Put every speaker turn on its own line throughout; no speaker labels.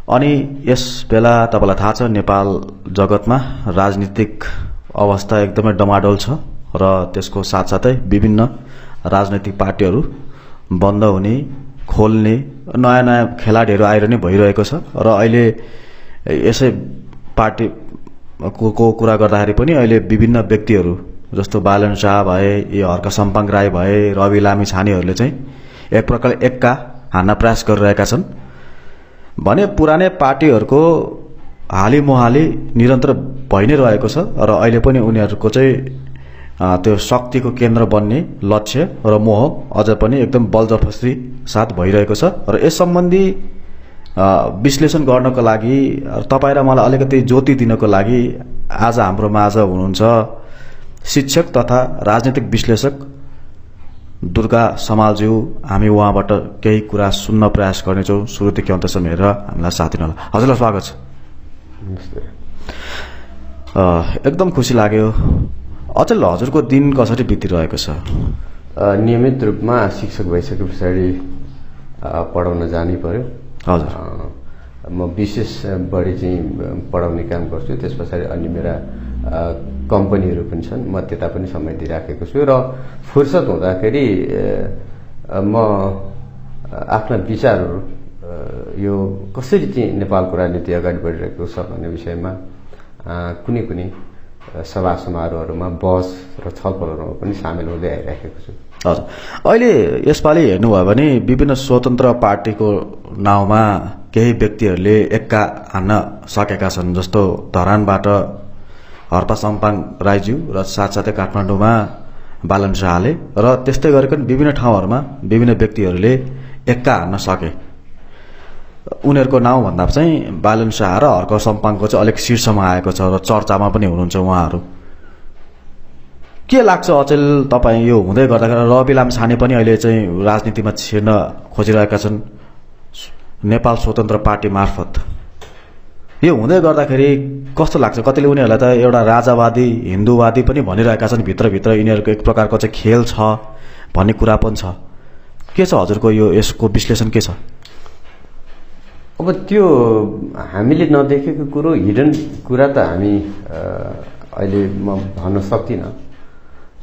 अनि यस बेला तपाईलाई थाहा छ नेपाल जगतमा राजनीतिक अवस्था एकदमै डमाडोल छ र त्यसको साथसाथै विभिन्न राजनैतिक पार्टीहरू बन्द हुने खोल्ने नयाँ खेलाडीहरू आइरहने भइरहेको छ र अहिले यसै पार्टीको कुरा गर्दाखेरि पनि अहिले विभिन्न व्यक्तिहरू जस्तो बालन शाह भए हर्क सम्पाङ राई भए रवि लामी छानेहरूले चाहिँ एक प्रकारले एक्का हान्न प्रयास गरिरहेका छन् भने पुरानै पार्टीहरूको हालीमुहाली निरन्तर भइ नै रहेको छ र अहिले पनि उनीहरूको चाहिँ त्यो शक्तिको केन्द्र बन्ने लक्ष्य र मोह अझ पनि एकदम बलजबरजस्ती साथ भइरहेको छ र यस सम्बन्धी विश्लेषण गर्नको लागि तपाईँ र मलाई अलिकति ज्योति दिनको लागि आज हाम्रो माझ हुनुहुन्छ शिक्षक तथा राजनीतिक विश्लेषक दुर्गा समालज्यू। हामी उहाँबाट केही कुरा सुन्न प्रयास गर्नेछौँ सुरुदेखि अन्तसम्म हेरेर हामीलाई साथ दिनु होला। हजुरलाई स्वागत छ। एकदम खुसी लाग्यो। अचेल हजुरको दिन कसरी बितिरहेको छ?
नियमित रूपमा शिक्षक भइसके पछाडि पढाउन जानै पर्यो।
हजुर,
म विशेष बढी चाहिँ पढाउने काम गर्छु। त्यस पछाडि अन्य मेरा कम्पनीहरू पनि छन्, म त्यता पनि समय दिइराखेको छु र फुर्सद हुँदाखेरि म आफ्ना विचारहरू यो कसरी चाहिँ नेपालको राजनीति अगाडि बढिरहेको छ भन्ने विषयमा कुनै कुनै सभा समारोहहरूमा बहस र छलफलहरूमा पनि सामेल हुँदै आइराखेको छु।
हजुर, अहिले यसपालि हेर्नुभयो भने विभिन्न स्वतन्त्र पार्टीको नाउँमा केही व्यक्तिहरूले एक्का हान्न सकेका छन्, जस्तो धरानबाट हर्पा सम्पाङ राईज्यू र साथसाथै काठमाडौँमा बालन शाहले र त्यस्तै गरिकन विभिन्न ठाउँहरूमा विभिन्न व्यक्तिहरूले एक्का हान्न सके। उनीहरूको नाउँ भन्दा चाहिँ बालन शाह र हर्क सम्पाङको चाहिँ अलिक शीर्षमा आएको छ र चर्चामा पनि हुनुहुन्छ उहाँहरू। के लाग्छ अचेल तपाईँ यो हुँदै गर्दाखेरि? रवि लामिछाने पनि अहिले चाहिँ राजनीतिमा छिर्न खोजिरहेका छन् नेपाल स्वतन्त्र पार्टी मार्फत। यो हुँदै गर्दाखेरि कस्तो लाग्छ? कतिले उनीहरूलाई त एउटा राजावादी हिन्दूवादी पनि भनिरहेका छन्, भित्रभित्र यिनीहरूको एक प्रकारको चाहिँ खेल छ भन्ने कुरा पनि छ। के छ हजुरको यो यसको विश्लेषण के छ?
अब त्यो हामीले नदेखेको कुरो, हिडन कुरा त हामी अहिले म भन्न सक्दिनँ।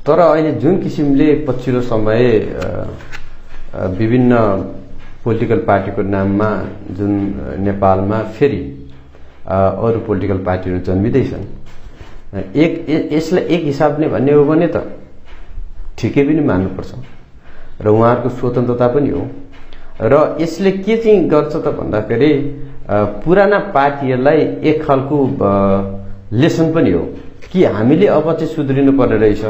तर अहिले जुन किसिमले पछिल्लो समय विभिन्न पोलिटिकल पार्टीको नाममा जुन नेपालमा फेरि अरू पोलिटिकल पार्टीहरू जन्मिँदैछन्, यसलाई एक हिसाबले भन्ने हो भने त ठिकै पनि मान्नुपर्छ र उहाँहरूको स्वतन्त्रता पनि हो। र यसले के चाहिँ गर्छ त भन्दाखेरि पुराना पार्टीहरूलाई एक खालको लेसन पनि हो कि हामीले अब चाहिँ सुध्रिनु पर्ने रहेछ।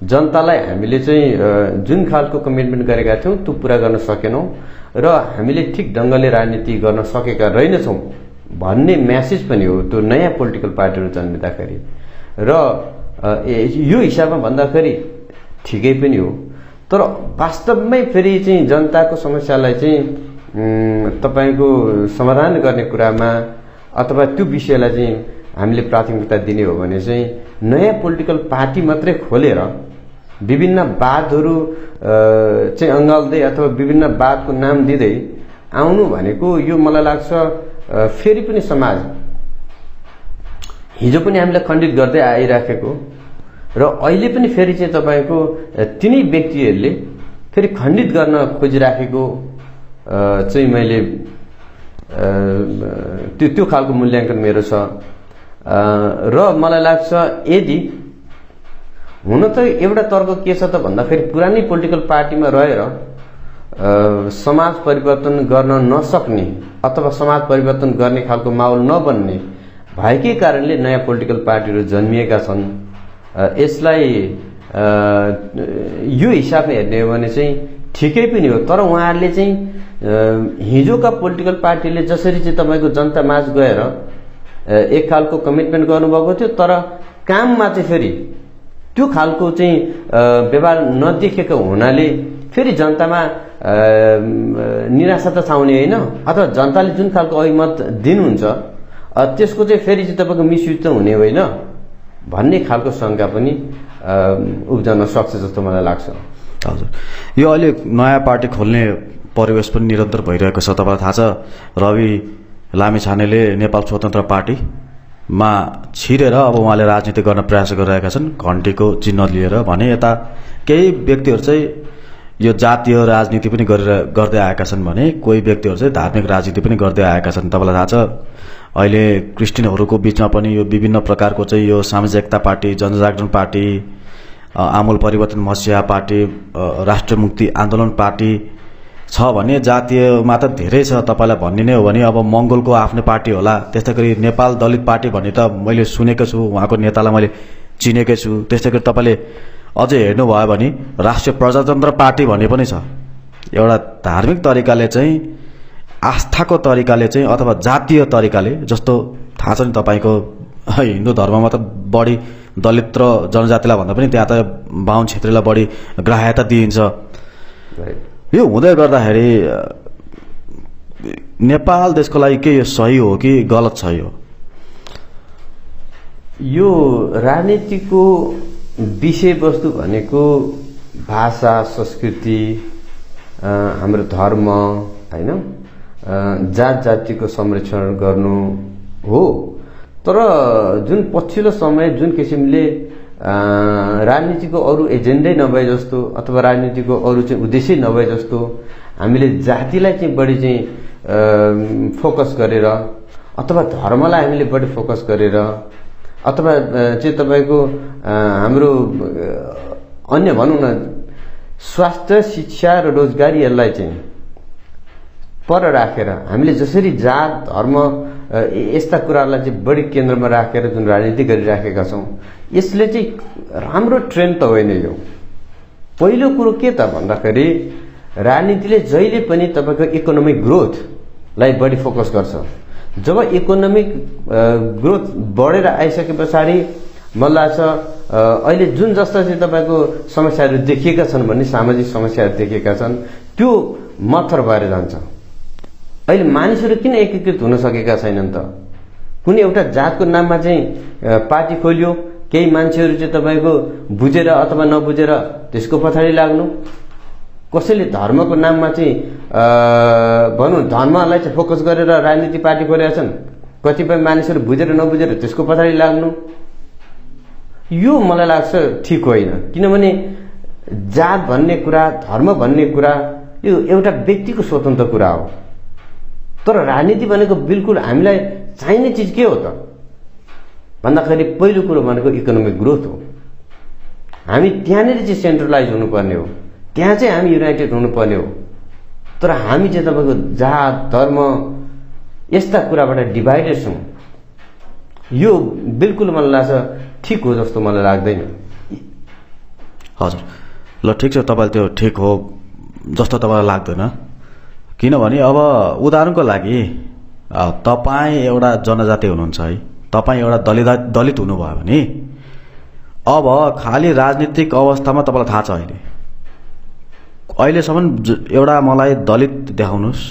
जनतालाई हामीले चाहिँ जुन खालको कमिटमेन्ट गरेका थियौँ त्यो पुरा गर्न सकेनौँ र हामीले ठिक ढङ्गले राजनीति गर्न सकेका रहेनछौँ भन्ने म्यासेज पनि हो त्यो नयाँ पोलिटिकल पार्टीहरू जन्मिँदाखेरि। र यो हिसाबमा भन्दाखेरि ठिकै पनि हो। तर वास्तवमै फेरि चाहिँ जनताको समस्यालाई चाहिँ तपाईँको समाधान गर्ने कुरामा अथवा त्यो विषयलाई चाहिँ हामीले प्राथमिकता दिने हो भने चाहिँ नयाँ पोलिटिकल पार्टी मात्रै खोलेर विभिन्न वादहरू चाहिँ अँगाल्दै अथवा विभिन्न वादको नाम दिँदै आउनु भनेको यो मलाई लाग्छ फेरि पनि समाज हिजो पनि हामीलाई खण्डित गर्दै आइराखेको र अहिले पनि फेरि चाहिँ तपाईँको तिनै व्यक्तिहरूले फेरि खण्डित गर्न खोजिराखेको चाहिँ मैले त्यो खालको मूल्याङ्कन मेरो छ। र मलाई लाग्छ यदि हुन त एउटा तर्क के छ त भन्दाखेरि पुरानै पोलिटिकल पार्टीमा रहेर समाज परिवर्तन गर्न नसक्ने अथवा समाज परिवर्तन गर्ने खालको माहौल नबन्ने भएकै कारणले नयाँ पोलिटिकल पार्टीहरू जन्मिएका छन्। यसलाई यो हिसाबले हेर्ने हो भने चाहिँ ठिकै पनि हो। तर उहाँहरूले चाहिँ हिजोका पोलिटिकल पार्टीले जसरी चाहिँ तपाईँको जनता माझ गएर एक खालको कमिटमेन्ट गर्नुभएको थियो, तर काममा चाहिँ फेरि त्यो खालको चाहिँ व्यवहार नदेखेको हुनाले फेरि जनतामा निराशा त छाउने होइन, अथवा जनताले जुन खालको अभिमत दिनुहुन्छ त्यसको चाहिँ फेरि चाहिँ तपाईँको मिसयुज त हुने होइन भन्ने खालको शङ्का पनि उब्जन सक्छ जस्तो मलाई लाग्छ।
हजुर, यो अहिले नयाँ पार्टी खोल्ने परिवेश पनि निरन्तर भइरहेको छ। तपाईँलाई थाहा छ रवि लामिछानेले नेपाल स्वतन्त्र पार्टीमा छिरेर अब उहाँले राजनीति गर्न प्रयास गरिरहेका छन् घन्टीको चिन्ह लिएर भने यता केही व्यक्तिहरू चाहिँ यो जातीय राजनीति पनि गर्दै आएका छन् भने कोही व्यक्तिहरू चाहिँ धार्मिक राजनीति पनि गर्दै आएका छन्। तपाईँलाई थाहा छ अहिले क्रिस्चियनहरूको बिचमा पनि यो विभिन्न प्रकारको चाहिँ यो सामाजिक एकता पार्टी, जनजागरण पार्टी, आमूल परिवर्तन मसिया पार्टी, राष्ट्रिय मुक्ति आन्दोलन पार्टी छ भने जातीयमा त धेरै छ। तपाईँलाई भनिने हो भने अब मङ्गोलको आफ्नै पार्टी होला, त्यस्तै गरी नेपाल दलित पार्टी भन्ने त मैले सुनेको छु, उहाँको नेतालाई मैले चिनेकै छु। त्यस्तै गरी तपाईँले अझै हेर्नुभयो भने राष्ट्रिय प्रजातन्त्र पार्टी भन्ने पनि छ। एउटा धार्मिक तरिकाले चाहिँ आस्थाको तरिकाले चाहिँ अथवा जातीय तरिकाले, जस्तो थाहा छ नि तपाईँको हिन्दू धर्ममा त बढी दलित र जनजातिलाई भन्दा पनि त्यहाँ त बाहुन क्षेत्रीलाई बढी ग्राह्यता दिइन्छ। यो हुँदै गर्दाखेरि नेपाल देशको लागि के यो सही हो कि गलत छ?
यो राजनीतिको विषयवस्तु भनेको भाषा, संस्कृति, हाम्रो धर्म हैन, जात जातिको संरक्षण गर्नु हो। तर जुन पछिल्लो समय जुन किसिमले राजनीतिको अरू एजेन्डै नभए जस्तो अथवा राजनीतिको अरू चाहिँ उद्देश्य नभए जस्तो हामीले जातिलाई चाहिँ बढी चाहिँ फोकस गरेर अथवा धर्मलाई हामीले बढी फोकस गरेर अथवा चाहिँ तपाईको हाम्रो अन्य भनौँ न स्वास्थ्य, शिक्षा र रोजगारीहरूलाई चाहिँ पर राखेर हामीले जसरी जात, धर्म यस्ता कुराहरूलाई चाहिँ बढी केन्द्रमा राखेर जुन राजनीति गरिराखेका छौँ, यसले चाहिँ राम्रो ट्रेन्ड त होइन। यो पहिलो कुरो के त भन्दाखेरि राजनीतिले जहिले पनि तपाईँको इकोनोमिक ग्रोथलाई बढी फोकस गर्छ। जब इकोनोमिक ग्रोथ बढेर आइसके पछाडि मलाई लाग्छ अहिले जुन जस्ता चाहिँ तपाईँको समस्याहरू देखिएका छन् भन्ने सामाजिक समस्याहरू देखिएका छन् त्यो मत्थर भएर जान्छ। अहिले मानिसहरू किन एकीकृत हुन सकेका छैनन् त? कुनै एउटा जातको नाममा चाहिँ पार्टी खोलियो, केही मान्छेहरू चाहिँ तपाईँको बुझेर अथवा नबुझेर त्यसको पछाडि लाग्नु, कसैले धर्मको नाममा चाहिँ भनौँ धर्मलाई चाहिँ फोकस गरेर राजनीति पार्टी खोलेका छन्, कतिपय मानिसहरू बुझेर नबुझेर त्यसको पछाडि लाग्नु, यो मलाई लाग्छ ठिक होइन। किनभने जात भन्ने कुरा, धर्म भन्ने कुरा यो एउटा व्यक्तिको स्वतन्त्र कुरा हो। तर राजनीति भनेको बिल्कुल हामीलाई चाहिने चिज के हो त भन्दाखेरि पहिलो कुरो भनेको इकोनोमिक ग्रोथ हो। हामी त्यहाँनिर चाहिँ सेन्ट्रलाइज हुनुपर्ने हो, त्यहाँ चाहिँ हामी युनाइटेड हुनुपर्ने हो। तर हामी चाहिँ तपाईँको जात, धर्म यस्ता कुराबाट डिभाइडेड छौँ। यो बिल्कुल मलाई लाग्छ ठिक हो जस्तो मलाई लाग्दैन।
हजुर, ल ठिक छ, तपाईँले त्यो ठिक हो जस्तो तपाईँलाई लाग्दैन। किनभने अब उदाहरणको लागि तपाईँ एउटा जनजाति हुनुहुन्छ है, तपाईँ एउटा दलित हुनुभयो भने अब खाली राजनीतिक अवस्थामा तपाईँलाई थाहा छ अहिलेसम्म एउटा मलाई दलित देखाउनुहोस्,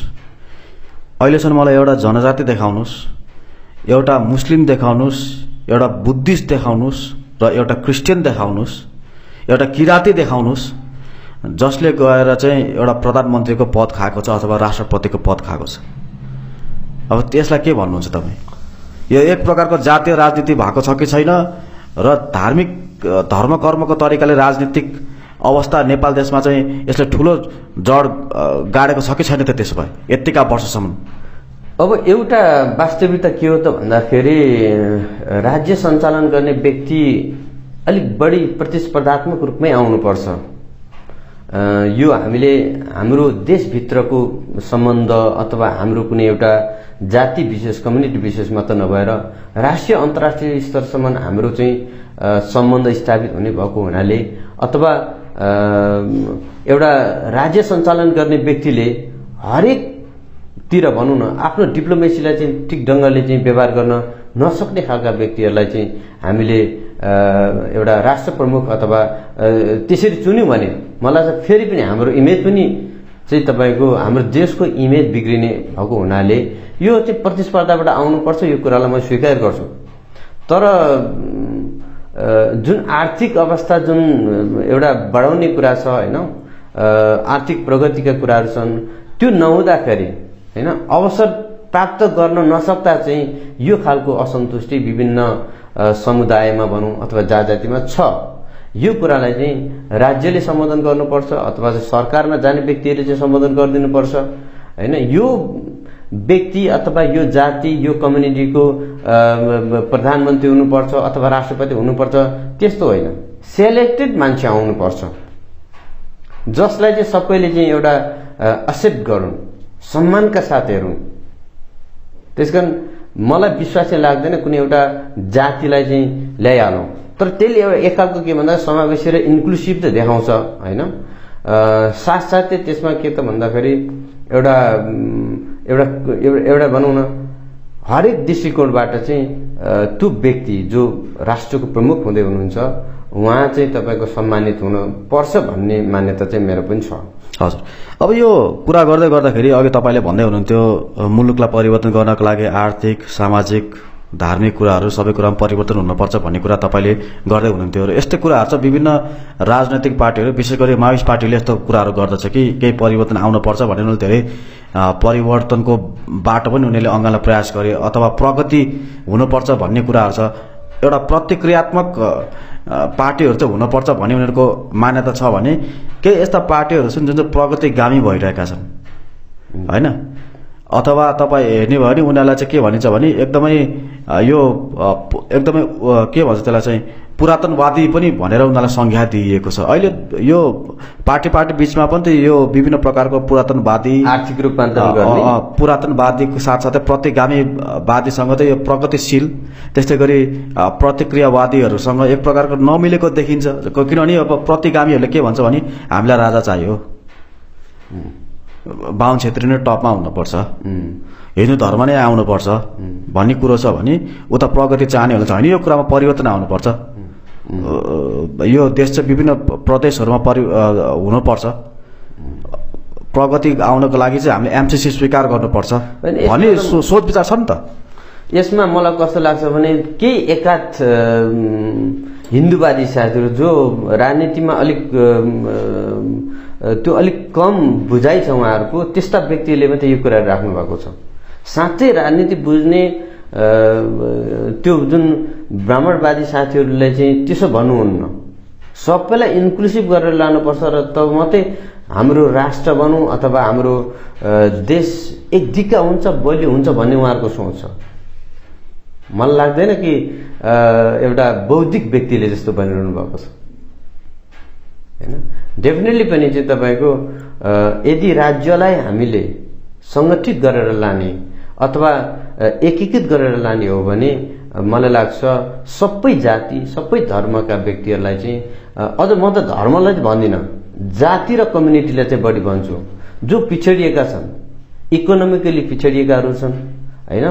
अहिलेसम्म मलाई एउटा जनजाति देखाउनुहोस्, एउटा मुस्लिम देखाउनुहोस्, एउटा बुद्धिस्ट देखाउनुहोस् र एउटा क्रिस्चियन देखाउनुहोस्, एउटा किराती देखाउनुहोस् जसले गएर चाहिँ एउटा प्रधानमन्त्रीको पद खाएको छ अथवा राष्ट्रपतिको पद खाएको छ। अब त्यसलाई के भन्नुहुन्छ तपाईँ? यो एक प्रकारको जातीय राजनीति भएको छ कि छैन र धार्मिक धर्म कर्मको तरिकाले राजनीतिक अवस्था नेपाल देशमा चाहिँ यसले ठुलो जड गाडेको छ कि छैन त? त्यसो भए यतिका वर्षसम्म
अब एउटा वास्तविकता के हो त भन्दाखेरि राज्य सञ्चालन गर्ने व्यक्ति अलिक बढी प्रतिस्पर्धात्मक रूपमै आउनुपर्छ। यो हामीले हाम्रो देशभित्रको सम्बन्ध अथवा हाम्रो कुनै एउटा जाति विशेष, कम्युनिटी विशेष मात्र नभएर राष्ट्रिय अन्तर्राष्ट्रिय स्तरसम्म हाम्रो चाहिँ सम्बन्ध स्थापित हुने भएको हुनाले अथवा एउटा राज्य सञ्चालन गर्ने व्यक्तिले हरेकतिर भनौँ न आफ्नो डिप्लोमेसीलाई चाहिँ ठिक ढङ्गले चाहिँ व्यवहार गर्न नसक्ने खालका व्यक्तिहरूलाई चाहिँ हामीले एउटा राष्ट्र प्रमुख अथवा त्यसरी चुन्यौँ भने मलाई चाहिँ फेरि पनि हाम्रो इमेज पनि चाहिँ तपाईँको हाम्रो देशको इमेज बिग्रिने भएको हुनाले यो चाहिँ प्रतिस्पर्धाबाट आउनुपर्छ। यो कुरालाई म स्वीकार गर्छु। तर जुन आर्थिक अवस्था जुन एउटा बढाउने कुरा छ होइन, आर्थिक प्रगतिका कुराहरू छन्, त्यो नहुँदाखेरि हैन अवसर प्राप्त गर्न नसक्दा चाहिँ यो खालको असन्तुष्टि विभिन्न समुदायमा भनौँ अथवा जातिमा छ। यो कुरालाई चाहिँ राज्यले सम्बोधन गर्नुपर्छ अथवा चाहिँ सरकारमा जाने व्यक्तिहरूले चाहिँ सम्बोधन गरिदिनुपर्छ हैन। यो व्यक्ति अथवा यो जाति यो कम्युनिटीको प्रधानमन्त्री हुनुपर्छ अथवा राष्ट्रपति हुनुपर्छ त्यस्तो होइन, सेलेक्टेड मान्छे आउनुपर्छ जसलाई चाहिँ सबैले चाहिँ एउटा एक्सेप्ट गरून्, सम्मानका साथ हेरुन्। त्यसकारण मलाई विश्वास चाहिँ लाग्दैन कुनै एउटा जातिलाई चाहिँ ल्याइहालौँ, तर त्यसले एउटा एक खालको के भन्दा समावेशी र इन्क्लुसिभ त देखाउँछ हैन। साथसाथै त्यसमा के त भन्दाखेरि एउटा एउटा एउटा भनौँ न हरेक दृष्टिकोणबाट चाहिँ त्यो व्यक्ति जो राष्ट्रको प्रमुख हुँदै हुनुहुन्छ उहाँ चाहिँ तपाईको सम्मानित हुन पर्छ भन्ने मान्यता चाहिँ मेरो पनि छ।
हजुर, अब यो कुरा गर्दै गर्दाखेरि अघि तपाईले भन्दै हुनुहुन्थ्यो मुलुकलाई परिवर्तन गर्नको लागि आर्थिक सामाजिक धार्मिक कुराहरू सबै कुरामा परिवर्तन हुनुपर्छ भन्ने कुरा तपाईले गर्दै हुनुहुन्थ्यो र यस्तै कुराहरू चाहिँ विभिन्न राजनैतिक पार्टीहरू विशेष गरी माओवादी पार्टीले यस्तो कुराहरू गर्दछ कि केही परिवर्तन आउनुपर्छ भन्ने उनीहरूले धेरै परिवर्तनको बाटो पनि उनीहरूले अँगाल्न प्रयास गरे अथवा प्रगति हुनुपर्छ भन्ने कुराहरू छ। एउटा प्रतिक्रियात्मक पार्टीहरू चाहिँ हुनुपर्छ भन्ने उनीहरूको मान्यता छ भने केही यस्ता पार्टीहरू छन् जुन चाहिँ प्रगतिगामी भइरहेका छन् हैन। अथवा तपाईँ हेर्ने भयो भने उनीहरूलाई चाहिँ के भनिन्छ भने एकदमै यो एकदमै के भन्छ त्यसलाई चाहिँ पुरातनवादी पनि भनेर उनीहरूलाई संज्ञा दिइएको छ। अहिले यो पार्टी बीचमा पनि त यो विभिन्न प्रकारको पुरातनवादी
आर्थिक रूपान्तरण गर्ने
पुरातनवादीको साथसाथै प्रतिगामीवादीसँग त यो प्रगतिशील त्यस्तै गरी प्रतिक्रियावादीहरूसँग एक प्रकारको नमिलेको देखिन्छ। किनभने अब प्रतिगामीहरूले के भन्छ भने हामीलाई राजा चाहियो, बाहुन क्षेत्री नै टपमा हुनुपर्छ, हिन्दू धर्म नै आउनुपर्छ भन्ने कुरो छ भने उता प्रगति चाहनेहरू छ भने यो कुरामा परिवर्तन आउनुपर्छ। यो देश चाहिँ विभिन्न प्रदेशहरूमा हुनुपर्छ, प्रगति आउनको लागि चाहिँ हामीले एमसीसी स्वीकार गर्नुपर्छ भन्ने सोच विचार छ नि त।
यसमा मलाई कस्तो लाग्छ भने केही एकाध हिन्दूवादी साथीहरू जो राजनीतिमा त्यो अलिक कम बुझाइ छ उहाँहरूको, त्यस्ता व्यक्तिले मात्रै यो कुरा राख्नु भएको छ। साँच्चै राजनीति बुझ्ने त्यो जुन ब्राह्मणवादी साथीहरूले चाहिँ त्यसो भन्नुहुन्न, सबैलाई इन्क्लुसिभ गरेर लानुपर्छ र तब मात्रै हाम्रो राष्ट्र बनौँ अथवा हाम्रो देश एक दिक्का हुन्छ बलियो हुन्छ भन्ने उहाँहरूको सोच छ। मलाई लाग्दैन कि एउटा बौद्धिक व्यक्तिले जस्तो भनिरहनु भएको छ हैन। डेफिनेटली पनि चाहिँ तपाईको यदि राज्यलाई हामीले संगठित गरेर लाने अथवा एकीकृत गरेर लाने हो भने मलाई लाग्छ सबै जाति सबै धर्मका व्यक्तिहरूलाई चाहिँ अझ म त धर्मलाई चाहिँ भन्दिनँ, जाति र कम्युनिटीलाई चाहिँ बढी भन्छु। जो पिछडिएका छन्, इकोनोमिकली पिछडिएकाहरू छन् हैन,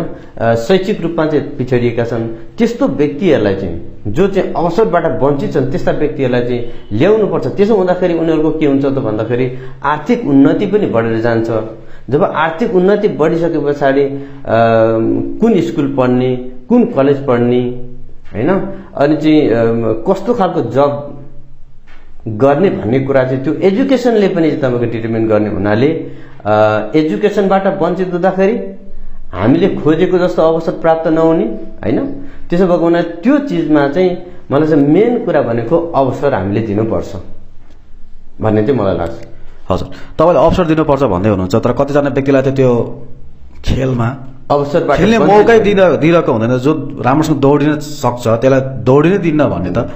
शैक्षिक रूपमा चाहिँ पिछडिएका छन्, त्यस्तो व्यक्तिहरूलाई चाहिँ जो चाहिँ अवसरबाट वञ्चित छन् त्यस्ता व्यक्तिहरूलाई चाहिँ ल्याउनु पर्छ। त्यसो हुँदाखेरि उनीहरूको के हुन्छ त भन्दाखेरि आर्थिक उन्नति पनि बढेर जान्छ। जब आर्थिक उन्नति बढिसके पछाडि कुन स्कुल पढ्ने, कुन कलेज पढ्ने हैन, अनि चाहिँ कस्तो खालको जब गर्ने भन्ने कुरा चाहिँ त्यो एजुकेसनले पनि तपाईँको डिटरमिन गर्ने हुनाले एजुकेसनबाट वञ्चित हुँदाखेरि हामीले खोजेको जस्तो अवसर प्राप्त नहुने हैन। त्यसो भएको हुनाले त्यो चिजमा चाहिँ मलाई चाहिँ मेन कुरा भनेको अवसर हामीले दिनुपर्छ भन्ने चाहिँ मलाई लाग्छ।
हजुर, तपाईँले अवसर दिनुपर्छ भन्दै हुनुहुन्छ, तर कतिजना व्यक्तिलाई त त्यो खेलमा
अवसरबाट
खेल्ने मौकै दिइरहेको हुँदैन। जो राम्रोसँग दौडिन सक्छ त्यसलाई दौडिनै दिन्न भन्ने त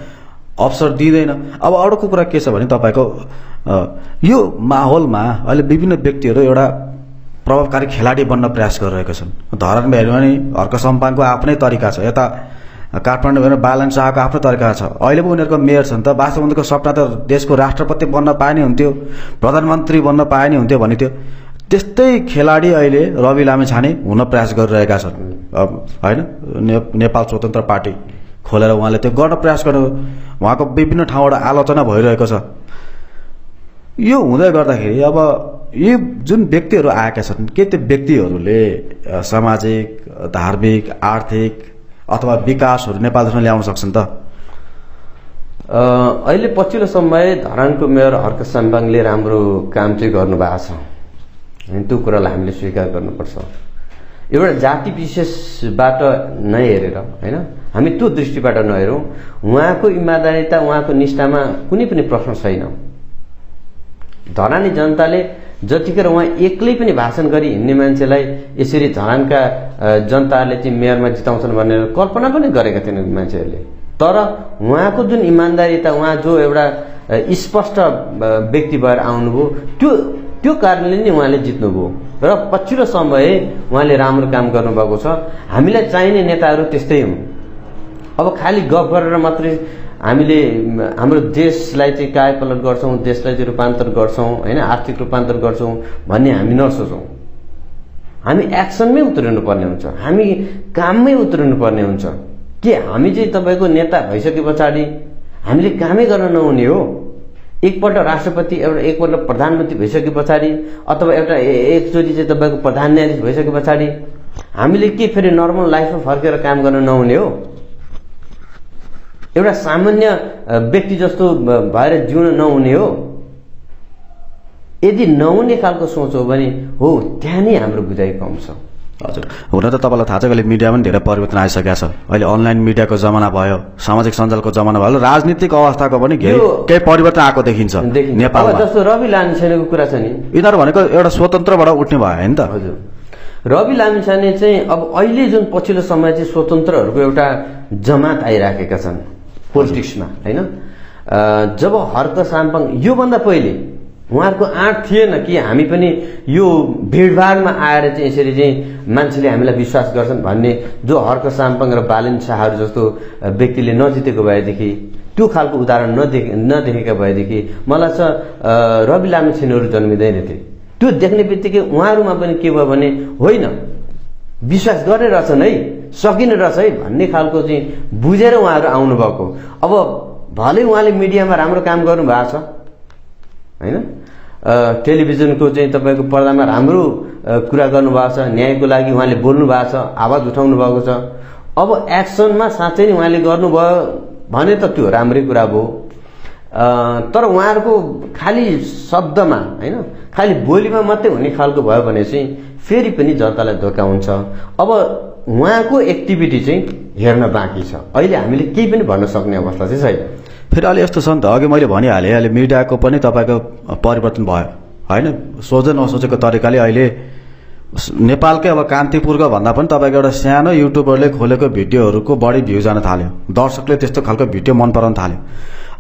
अवसर दिँदैन। अब अरूको कुरा के छ भने तपाईँको यो माहौलमा अहिले विभिन्न व्यक्तिहरू एउटा प्रभावकारी खेलाडी बन्न प्रयास गरिरहेका छन्। धरानमा हेर्यो भने हर्क सम्पाङको आफ्नै तरिका छ, यता काठमाडौँ हेर्नु बालन शाहको आफ्नो तरिका छ। अहिले पो उनीहरूको मेयर छन् त, वास्तवमा उनीहरूको सपना त देशको राष्ट्रपति बन्न पाए नै हुन्थ्यो, प्रधानमन्त्री बन्न पाए नै हुन्थ्यो भन्ने थियो। त्यस्तै खेलाडी अहिले रवि लामिछाने हुन प्रयास गरिरहेका छन् हैन। नेपाल स्वतन्त्र पार्टी खोलेर उहाँले त्यो गर्न प्रयास गर्नु, उहाँको विभिन्न ठाउँबाट आलोचना भइरहेको छ। यो हुँदै गर्दाखेरि अब यी जुन व्यक्तिहरू आएका छन् के त्यो व्यक्तिहरूले सामाजिक धार्मिक आर्थिक अथवा विकासहरू नेपाल देशमा ल्याउन सक्छन् त?
अहिले पछिल्लो समय धरानको मेयर हर्क सम्पाङले राम्रो काम चाहिँ गर्नुभएको छ होइन, त्यो कुरालाई हामीले स्वीकार गर्नुपर्छ। एउटा जाति विशेषबाट नहेरेर होइन, हामी त्यो दृष्टिबाट नहेरौँ। उहाँको इमान्दारिता, उहाँको निष्ठामा कुनै पनि प्रश्न छैन। धरानी जनताले जतिखेर उहाँ एक्लै पनि भाषण गरी हिँड्ने मान्छेलाई यसरी धरानका जनताहरूले चाहिँ मेयरमा जिताउँछन् भनेर कल्पना पनि गरेका थिएनन् मान्छेहरूले। तर उहाँको जुन इमान्दारिता, उहाँ जो एउटा स्पष्ट व्यक्ति भएर आउनुभयो, त्यो कारणले नै उहाँले जित्नुभयो र पछिल्लो समय उहाँले राम्रो काम गर्नुभएको छ। हामीलाई चाहिने नेताहरू त्यस्तै हुन्। अब खालि गफ गरेर मात्रै हामीले हाम्रो देशलाई चाहिँ कायापलट गर्छौँ, देशलाई चाहिँ रूपान्तर गर्छौँ होइन, आर्थिक रूपान्तर गर्छौँ भन्ने हामी नसोचौँ। हामी एक्सनमै उत्रिनु पर्ने हुन्छ, हामी काममै उत्रिनु पर्ने हुन्छ। के हामी चाहिँ तपाईँको नेता भइसके पछाडि हामीले कामै गर्न नहुने हो? एकपल्ट राष्ट्रपति, एकपल्ट प्रधानमन्त्री भइसके पछाडि अथवा एकचोटि चाहिँ तपाईँको प्रधान न्यायाधीश भइसके पछाडि हामीले के फेरि नर्मल लाइफमा फर्केर काम गर्न नहुने हो? एउटा सामान्य व्यक्ति जस्तो भएर जिउन नहुने हो? यदि नहुने खालको सोच हो भने हो, त्यहाँ नै हाम्रो बुझाइ कम छ।
हजुर, हुन त तपाईँलाई थाहा छ अहिले मिडियामा पनि धेरै परिवर्तन आइसकेको छ। अहिले अनलाइन मिडियाको जमाना भयो, सामाजिक सञ्जालको जमाना भयो, राजनीतिक अवस्थाको पनि केही परिवर्तन आएको देखिन्छ नेपालमा।
जस्तो रवि लामिछानेको कुरा छ नि,
यिनीहरू भनेको एउटा स्वतन्त्रबाट उठ्ने भयो होइन त?
हजुर, रवि लामिछाने चाहिँ अब अहिले जुन पछिल्लो समय चाहिँ स्वतन्त्रहरूको एउटा जमात आइराखेका छन् पोलिटिक्समा होइन। जब हर्क साम्पाङ, योभन्दा पहिले उहाँहरूको आँट थिएन कि हामी पनि यो भिडभाडमा आएर चाहिँ यसरी चाहिँ मान्छेले हामीलाई विश्वास गर्छन् भन्ने। जो हर्क साम्पाङ र बालेन शाहहरू जस्तो व्यक्तिले नजितेको भएदेखि, त्यो खालको उदाहरण नदेखेका भएदेखि मलाई छ रवि लामिछानेहरू जन्मिँदैनथे। त्यो देख्ने बित्तिकै उहाँहरूमा पनि के भयो भने होइन, विश्वास गरेर रहेछन् है, सकिने रहेछ है भन्ने खालको चाहिँ बुझेर उहाँहरू आउनुभएको। अब भलै उहाँले मिडियामा राम्रो काम गर्नुभएको छ होइन, टेलिभिजनको चाहिँ तपाईँको पर्दामा राम्रो कुरा गर्नुभएको छ, न्यायको लागि उहाँले बोल्नु भएको छ, आवाज उठाउनु भएको छ। अब एक्सनमा साँच्चै नै उहाँले गर्नुभयो भने त त्यो राम्रै कुरा भयो। तर उहाँहरूको खालि शब्दमा होइन, खालि बोलीमा मात्रै हुने खालको भयो भने चाहिँ फेरि पनि जनतालाई धोका हुन्छ। अब उहाँको एक्टिभिटी चाहिँ हेर्न बाँकी छ। अहिले हामीले केही पनि भन्न सक्ने अवस्था चाहिँ छैन।
फेरि अलि यस्तो छ नि त, अघि मैले भनिहालेँ, अहिले मिडियाको पनि तपाईँको परिवर्तन भयो होइन। सोचे नसोचेको तरिकाले अहिले नेपालकै अब कान्तिपुरको भन्दा पनि तपाईँको एउटा सानो युट्युबरले खोलेको भिडियोहरूको बढी भ्यू जान थाल्यो, दर्शकले त्यस्तो खालको भिडियो मन पराउन थाल्यो।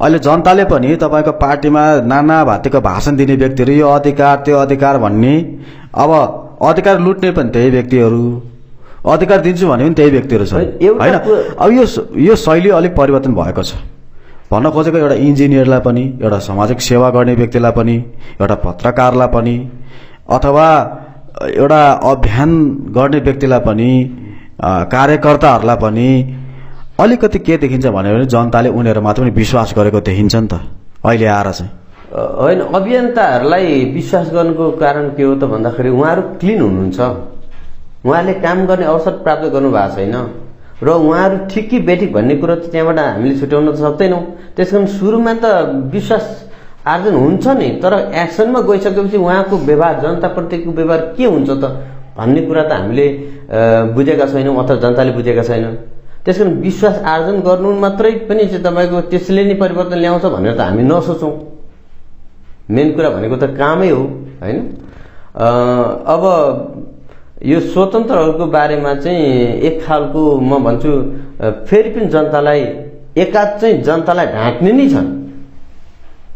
अहिले जनताले पनि तपाईँको पार्टीमा नाना भातीको भाषण दिने व्यक्तिहरू, यो अधिकार त्यो अधिकार भन्ने, अब अधिकार लुट्ने पनि त्यही व्यक्तिहरू, अधिकार दिन्छु भने पनि त्यही व्यक्तिहरू छन् होइन। अब यो शैली अलिक परिवर्तन भएको छ। भन्न खोजेको एउटा इन्जिनियरलाई पनि, एउटा सामाजिक सेवा गर्ने व्यक्तिलाई पनि, एउटा पत्रकारलाई पनि, अथवा एउटा अभियान गर्ने व्यक्तिलाई पनि, कार्यकर्ताहरूलाई पनि अलिकति के देखिन्छ भने जनताले उनीहरू मात्र पनि विश्वास गरेको देखिन्छ नि त अहिले आएर चाहिँ।
होइन, अभियन्ताहरूलाई विश्वास गर्नुको कारण के हो त भन्दाखेरि उहाँहरू क्लिन हुनुहुन्छ, उहाँले काम गर्ने अवसर प्राप्त गर्नु भएको छैन र उहाँहरू ठिक कि बेठिक भन्ने कुरो त त्यहाँबाट हामीले छुट्याउन त सक्दैनौँ। त्यसकारण सुरुमा त विश्वास आर्जन हुन्छ नि, तर एक्सनमा गइसकेपछि उहाँको व्यवहार, जनताप्रतिको व्यवहार के हुन्छ त भन्ने कुरा त हामीले बुझेका छैनौँ अथवा जनताले बुझेका छैन। त्यसकारण विश्वास आर्जन गर्नु मात्रै पनि चाहिँ तपाईँको त्यसले नै परिवर्तन ल्याउँछ भनेर त हामी नसोचौँ। मेन कुरा भनेको त कामै हो होइन। अब यो स्वतन्त्रहरूको बारेमा चाहिँ एक खालको म भन्छु, फेरि पनि जनतालाई एकाध चाहिँ जनतालाई ढाँट्ने नै छन्।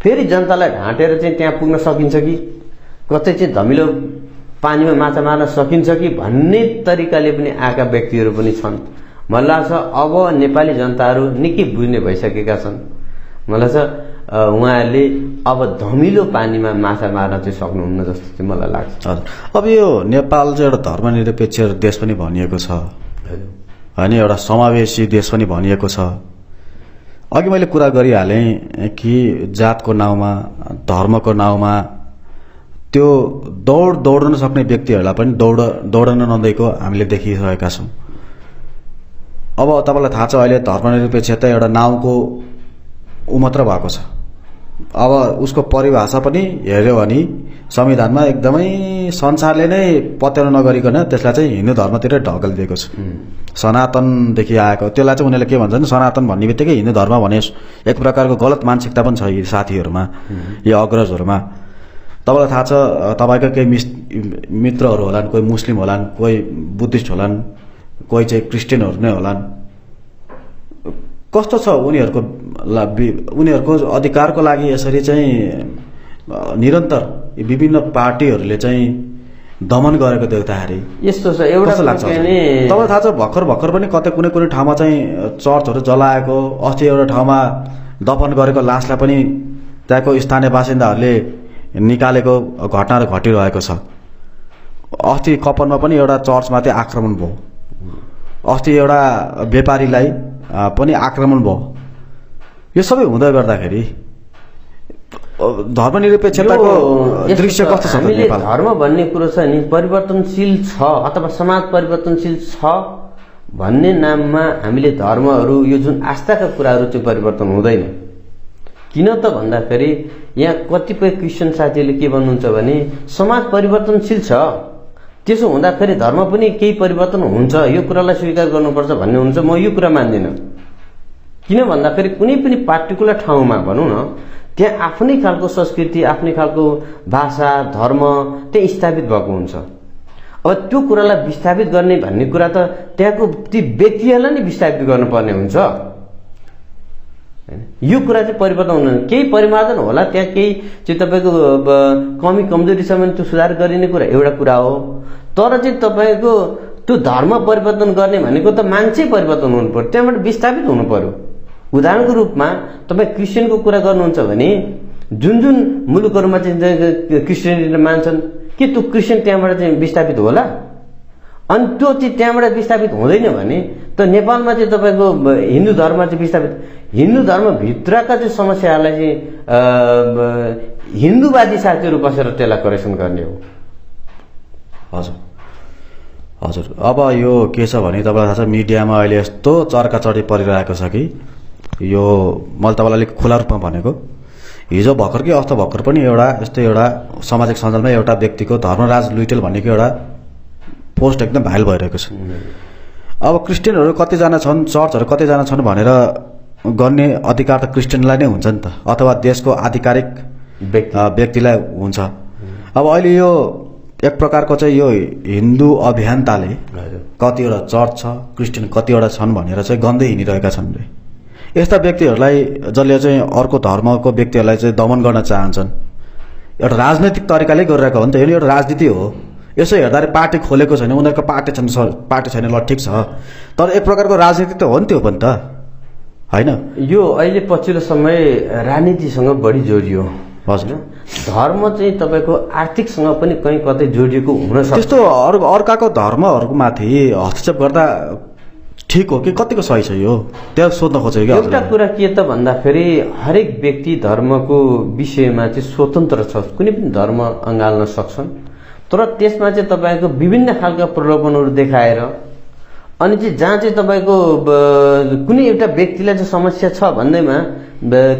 फेरि जनतालाई ढाँटेर चाहिँ त्यहाँ पुग्न सकिन्छ कि, कतै चाहिँ धमिलो पानीमा माछा मार्न सकिन्छ कि भन्ने तरिकाले पनि आएका व्यक्तिहरू पनि छन्। मलाई लाग्छ अब नेपाली जनताहरू निकै बुझ्ने भइसकेका छन्। मलाई लाग्छ उहाँहरूले अब धमिलो पानीमा माछा मार्न चाहिँ सक्नुहुन्न जस्तो चाहिँ मलाई लाग्छ।
हजुर, अब यो नेपाल चाहिँ एउटा धर्मनिरपेक्ष देश पनि भनिएको छ होइन, एउटा समावेशी देश पनि भनिएको छ। अघि मैले कुरा गरिहालेँ कि जातको नाउँमा, धर्मको नाउँमा त्यो दौड्न सक्ने व्यक्तिहरूलाई पनि दौडन नदिएको हामीले देखिरहेका छौँ। अब तपाईँलाई थाहा छ अहिले धर्मनिरपेक्षता एउटा नाउँको मात्र भएको छ अब उसको परिभाषा पनि हेर्यो भने संविधानमा एकदमै संसारले नै पत्याउन नगरिकन त्यसलाई चाहिँ हिन्दू धर्मतिर ढकलिदिएको छ। सनातनदेखि आएको त्यसलाई चाहिँ उनीहरूले के भन्छन्, सनातन भन्ने बित्तिकै हिन्दू धर्म भने एक प्रकारको गलत मानसिकता पनि छ यी साथीहरूमा, यो अग्रजहरूमा। तपाईँलाई थाहा छ, तपाईँको केही मित्रहरू होलान्, कोही मुस्लिम होलान्, कोही बुद्धिस्ट होलान्, कोही चाहिँ क्रिस्चियनहरू नै होलान्। कस्तो छ उनीहरूको अधिकारको लागि यसरी चाहिँ निरन्तर विभिन्न पार्टीहरूले चाहिँ दमन गरेको देख्दाखेरि
यस्तो छ। एउटा
लाग्छ तपाईँलाई थाहा छ, भर्खर पनि कतै कुनै ठाउँमा चाहिँ चर्चहरू जलाएको, अस्ति एउटा ठाउँमा दफन गरेको लासलाई पनि त्यहाँको स्थानीय बासिन्दाहरूले निकालेको घटनाहरू घटिरहेको छ। अस्ति कपनमा पनि एउटा चर्चमाथि आक्रमण भयो, अस्ति एउटा व्यापारीलाई पनि आक्रमण भयो। यो सबै हुँदै गर्दाखेरि धर्मनिरपेक्षताको दृश्य कस्तो छ?
धर्म भन्ने कुरो छ नि, परिवर्तनशील छ अथवा समाज परिवर्तनशील छ भन्ने नाममा हामीले धर्महरू, यो जुन आस्थाका कुराहरू चाहिँ परिवर्तन हुँदैन। किन त भन्दाखेरि यहाँ कतिपय क्रिस्चियन साथीहरूले के भन्नुहुन्छ भने समाज परिवर्तनशील छ, त्यसो हुँदाखेरि धर्म पनि केही परिवर्तन हुन्छ, यो कुरालाई स्वीकार गर्नुपर्छ भन्ने हुन्छ। म यो कुरा मान्दिनँ। किन भन्दाखेरि कुनै पनि पार्टिकुलर ठाउँमा भनौँ न, त्यहाँ आफ्नै खालको संस्कृति, आफ्नै खालको भाषा, धर्म त्यहाँ स्थापित भएको हुन्छ। अब त्यो कुरालाई विस्थापित गर्ने भन्ने कुरा त त्यहाँको ती व्यक्तिहरूलाई नै विस्थापित गर्नुपर्ने हुन्छ। यो कुरा चाहिँ परिवर्तन हुँदैन, केही परिमार्जन होला, त्यहाँ केही चाहिँ तपाईँको कमी कमजोरी छ भने त्यो सुधार गरिने कुरा एउटा कुरा हो। तर चाहिँ तपाईँको त्यो धर्म परिवर्तन गर्ने भनेको त मान्छे परिवर्तन हुनु पर्यो, त्यहाँबाट विस्थापित हुनु पर्यो। उदाहरणको रूपमा तपाईँ क्रिस्चियनको कुरा गर्नुहुन्छ भने जुन जुन मुलुकहरूमा चाहिँ क्रिस्चियनिटी मान्छन्, के त्यो क्रिस्चियन त्यहाँबाट चाहिँ विस्थापित होला? अनि त्यो चाहिँ त्यहाँबाट विस्थापित हुँदैन भने त नेपालमा चाहिँ तपाईँको हिन्दू धर्म चाहिँ विस्थापित, हिन्दू धर्मभित्रका चाहिँ समस्याहरूलाई चाहिँ हिन्दूवादी साथीहरू बसेर त्यसलाई करेक्सन गर्ने हो।
हजुर हजुर। अब यो के छ भने तपाईँलाई थाहा छ, मिडियामा अहिले यस्तो चर्काचर्की परिरहेको छ कि यो मैले तपाईँलाई अलिक खुला रूपमा भनेको, हिजो भर्खर कि अस्ति भर्खर पनि यस्तो एउटा सामाजिक सञ्जालमा एउटा व्यक्तिको धर्मराज लुइटेल भन्नेको एउटा पोस्ट एकदम भाइरल भइरहेको छ। अब क्रिस्चियनहरू कतिजना छन्, चर्चहरू कतिजना छन् भनेर गर्ने अधिकार त क्रिस्चियनलाई नै हुन्छ नि त, अथवा देशको आधिकारिक व्यक्तिलाई हुन्छ। अब अहिले यो एक प्रकारको चाहिँ यो हिन्दू अभियानताले कतिवटा चर्च छ, क्रिस्चियन कतिवटा छन् भनेर चाहिँ गन्दै हिँडिरहेका छन् रे। यस्ता व्यक्तिहरूलाई जसले चाहिँ अर्को धर्मको व्यक्तिहरूलाई चाहिँ दमन गर्न चाहन्छन्, एउटा राजनैतिक तरिकाले गरिरहेको हो नि त, यो एउटा राजनीति हो। यसो हेर्दाखेरि पार्टी खोलेको छैन, उनीहरूको पार्टी छैन, ल ठिक छ, तर एक प्रकारको राजनीति त हो नि त्यो पनि त, होइन? यो
अहिले पछिल्लो समय राजनीतिसँग बढी जोडियो।
हजुर।
धर्म चाहिँ तपाईँको आर्थिकसँग पनि कहीँ कतै जोडिएको हुन सक्छ।
त्यस्तो अर्काको धर्महरूमाथि हस्तक्षेप गर्दा ठिक हो कि कतिको सही छ यो, त्यो सोध्न खोजेको क्या।
एउटा कुरा के त भन्दाखेरि हरेक व्यक्ति धर्मको विषयमा चाहिँ स्वतन्त्र छ, कुनै पनि धर्म अँगाल्न सक्छन्, तर त्यसमा चाहिँ तपाईँको विभिन्न खालका प्रलोभनहरू देखाएर अनि चाहिँ जहाँ चाहिँ तपाईँको कुनै एउटा व्यक्तिलाई चाहिँ समस्या छ भन्दैमा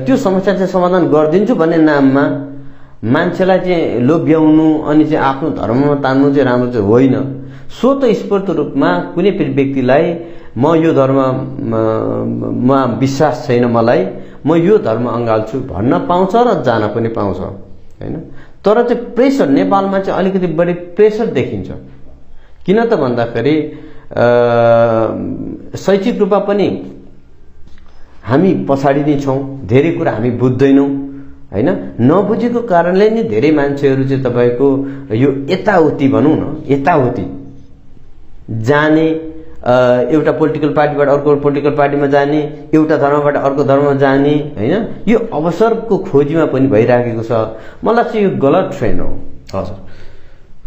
त्यो समस्या चाहिँ समाधान गरिदिन्छु भन्ने नाममा मान्छेलाई चाहिँ लोभ्याउनु अनि चाहिँ आफ्नो धर्ममा तान्नु चाहिँ राम्रो चाहिँ होइन। स्वतस्फूर्त रूपमा कुनै पनि व्यक्तिलाई म यो धर्ममा विश्वास छैन, मलाई म यो धर्म अँगाल्छु भन्न पाउँछ र जान पनि पाउँछ, होइन? तर चाहिँ प्रेसर नेपालमा चाहिँ अलिकति बढी प्रेसर देखिन्छ। किन त भन्दाखेरि शैक्षिक रूपमा पनि हामी पछाडि नै छौँ, धेरै कुरा हामी बुझ्दैनौँ, होइन? नबुझेको कारणले नै धेरै मान्छेहरू चाहिँ तपाईँको यो यताउति भनौँ न, यताउति जाने, एउटा पोलिटिकल पार्टीबाट अर्को पोलिटिकल पार्टीमा जाने, एउटा धर्मबाट अर्को धर्ममा जाने, होइन? यो अवसरको खोजीमा पनि भइराखेको छ। मलाई चाहिँ यो गलत ट्रेन्ड हो।
हजुर।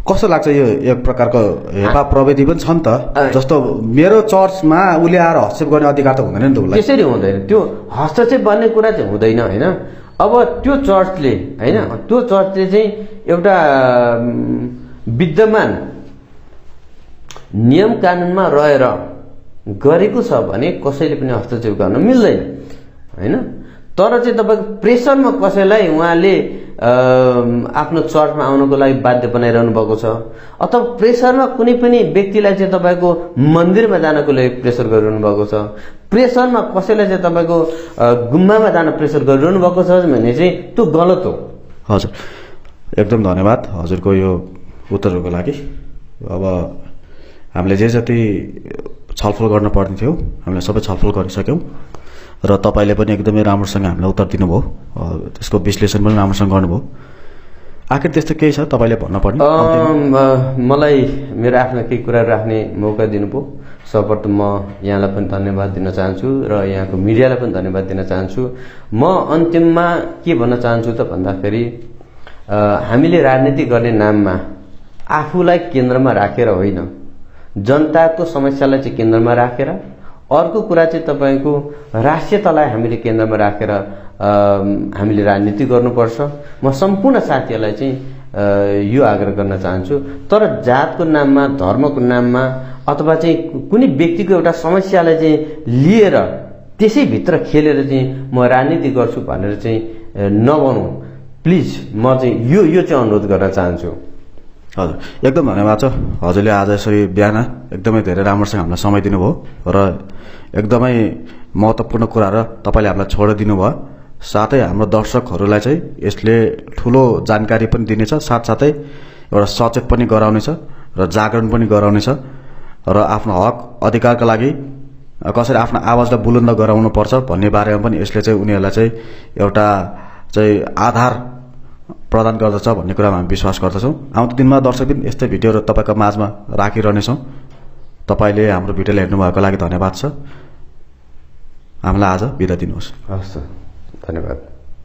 कस्तो लाग्छ यो एक प्रकारको हेपा प्रविधि पनि छ नि त, जस्तो मेरो चर्चमा उसले आएर हस्तक्षेप गर्ने अधिकार त हुँदैन नि त उसलाई।
त्यसरी हुँदैन, त्यो हस्तक्षेप गर्ने कुरा चाहिँ हुँदैन, होइन? अब त्यो चर्चले, होइन, त्यो चर्चले चाहिँ एउटा विद्यमान नियम कानुनमा रहेर गरेको छ भने कसैले पनि हस्तक्षेप गर्न मिल्दैन, होइन? तर चाहिँ तपाईँको प्रेसरमा कसैलाई उहाँले आफ्नो चर्चमा आउनको लागि बाध्य बनाइरहनु भएको छ, अथवा प्रेसरमा कुनै पनि व्यक्तिलाई चाहिँ तपाईँको मन्दिरमा जानको लागि प्रेसर गरिरहनु भएको छ, प्रेसरमा कसैलाई चाहिँ तपाईँको गुम्बामा जान प्रेसर गरिरहनु भएको छ भने चाहिँ त्यो गलत हो।
हजुर, एकदम धन्यवाद हजुरको यो उत्तरहरूको लागि। अब हामीले जे जति छलफल गर्न पर्ने थियो हामीले सबै छलफल गरिसक्यौँ र तपाईँले पनि एकदमै राम्रोसँग हामीलाई उत्तर दिनुभयो, त्यसको विश्लेषण पनि राम्रोसँग गर्नुभयो। आखिर त्यस्तो केही छ तपाईँले भन्नुपर्ने?
मलाई मेरो आफ्नो केही कुराहरू राख्ने मौका दिनुभयो। सर्वप्रथम म यहाँलाई पनि धन्यवाद दिन चाहन्छु र यहाँको मिडियालाई पनि धन्यवाद दिन चाहन्छु। म अन्तिममा के भन्न चाहन्छु त भन्दाखेरि हामीले राजनीति गर्ने नाममा आफूलाई केन्द्रमा राखेर होइन, जनताको समस्यालाई चाहिँ केन्द्रमा राखेर, अर्को कुरा चाहिँ तपाईँको राष्ट्रियतालाई हामीले केन्द्रमा राखेर हामीले राजनीति गर्नुपर्छ। म सम्पूर्ण साथीहरूलाई चाहिँ यो आग्रह गर्न चाहन्छु। तर जातको नाममा, धर्मको नाममा अथवा चाहिँ कुनै व्यक्तिको एउटा समस्यालाई चाहिँ लिएर त्यसैभित्र खेलेर चाहिँ म राजनीति गर्छु भनेर चाहिँ नबनौँ प्लिज। म चाहिँ यो चाहिँ अनुरोध गर्न चाहन्छु।
हजुर, एकदम धन्यवाद छ हजुरले आज यसरी बिहान एकदमै धेरै राम्रोसँग हामीलाई समय दिनुभयो र एकदमै महत्त्वपूर्ण कुराहरू तपाईँले हामीलाई छोडिदिनु भयो। साथै हाम्रो दर्शकहरूलाई चाहिँ यसले ठुलो जानकारी पनि दिनेछ, साथसाथै एउटा सचेत पनि गराउनेछ र जागरण पनि गराउनेछ र आफ्नो हक अधिकारका लागि कसरी आफ्नो आवाजलाई बुलन्द गराउनुपर्छ भन्ने बारेमा पनि यसले चाहिँ उनीहरूलाई चाहिँ एउटा चाहिँ आधार प्रदान गर्दछ भन्ने कुरामा हामी विश्वास गर्दछौँ। आउँदो दिनमा दर्शकबिन यस्तै भिडियोहरू तपाईँको माझमा राखिरहनेछौँ। तपाईँले हाम्रो भिडियोलाई हेर्नुभएको लागि धन्यवाद छ। हामीलाई आज बिदा दिनुहोस्।
हस्, धन्यवाद।